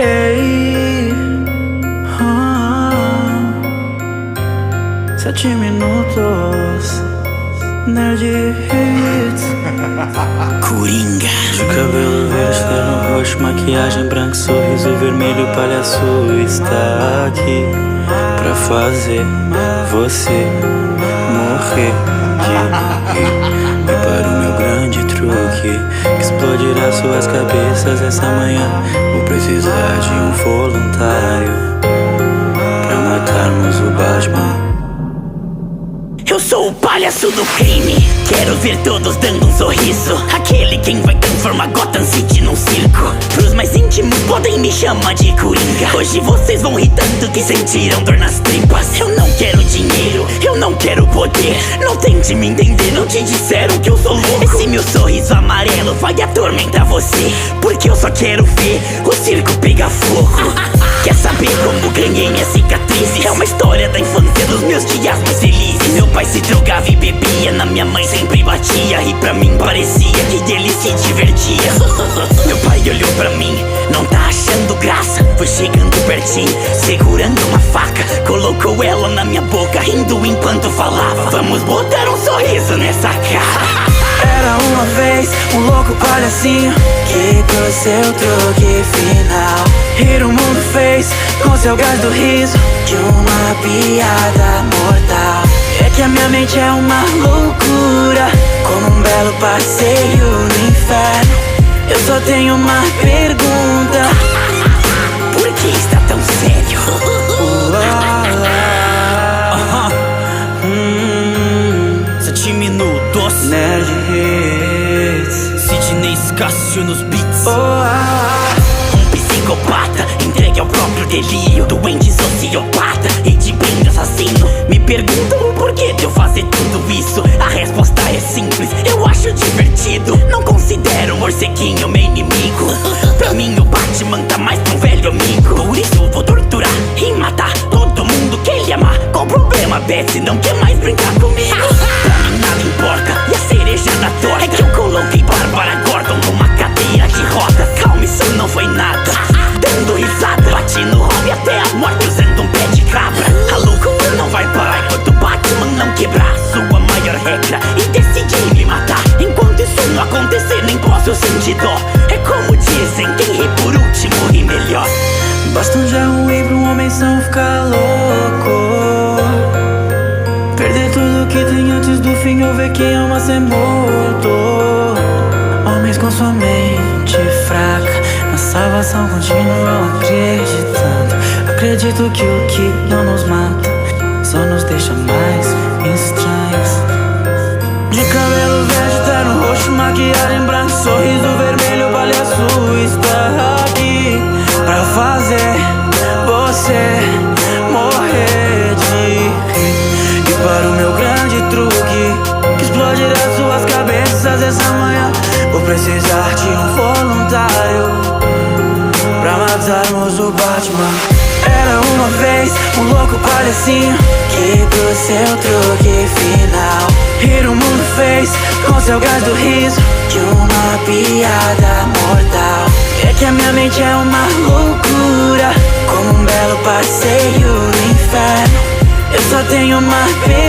Ei, 7 minutos, Nerd Hits. Coringa. De cabelo verde, terno roxo, maquiagem branca, sorriso vermelho, palhaço está aqui pra fazer você morrer de rir. Prepara o meu grande truque que explodirá suas cabeças essa manhã. Vou precisar de um voluntário pra matarmos o Batman. Eu sou o palhaço do crime. Quero ver todos dando um sorriso. Aquele quem vai transformar Gotham City num circo. Pros mais íntimos podem me chamar de Coringa. Hoje vocês vão rir tanto que sentiram dor nas tripas. Eu não quero dinheiro, eu não quero poder. Não tente me entender, não te disseram que eu sou louco. Esse meu sorriso amarelo vai atormentar você, porque eu só quero ver o circo pegar fogo. Quer saber como ganhei minha cicatriz? É uma história da infância dos meus dias mais felizes. Meu pai se drogava e bebia, na minha mãe sempre batia, e pra mim parecia que ele se divertia. Meu pai olhou pra mim, não tá achando graça. Foi chegando pertinho, segurando uma faca, colocou ela na minha boca, rindo enquanto falava: vamos botar um sorriso nessa cara. Era uma vez um louco palhacinho que pro seu truque final rir o mundo fez com seu gás do riso de uma piada mortal. É que a minha mente é uma loucura, como um belo passeio no inferno. Eu só tenho uma pergunta: por que está tão sério? 7 minutos, Nerd Hits. Sidney Cássio nos beats. Um psicopata entregue ao próprio delírio, doente sociopata e de bem assassino. Me perguntam o porquê de eu fazer tudo isso. A resposta é simples, eu acho divertido. Não considero o morceguinho meu inimigo. Pra mim o Batman tá mais pra um velho amigo. Por isso vou torturar e matar todo mundo que ele amar. Qual o problema, Betsy? Não quer mais brincar comigo? Pra mim nada importa, e a cereja da torta é que eu coloquei Bárbara Gordon numa cadeira de rodas. Calma, isso não foi nada. Dando risada, bati no hobby até a morte usando um pé de cabra. A loucura não vai parar enquanto o Batman não quebrar sua maior regra e decidir me matar. Enquanto isso não acontecer, nem posso sentir dó. É como dizem, quem ri por último ri melhor. Basta um dia ruim pra um homem são ficar louco, perder tudo que tem antes do fim, ou ver quem ama ser morto. Homens com sua mente fraca, na salvação continuam acreditando. Acredito que o que não nos mata só nos deixa mais estranhos. De cabelo verde, terno roxo, maquiagem branca, sorriso vermelho, palhaço está aqui pra fazer você morrer de rir. E para o meu grande truque que explodirá suas cabeças essa manhã, vou precisar de um voluntário pra matarmos o Batman. Era uma vez um louco palhacinho que pro seu truque final rir o mundo fez com seu gás do riso de uma piada mortal. É que a minha mente é uma loucura, como um belo passeio no inferno. Eu só tenho uma pergunta: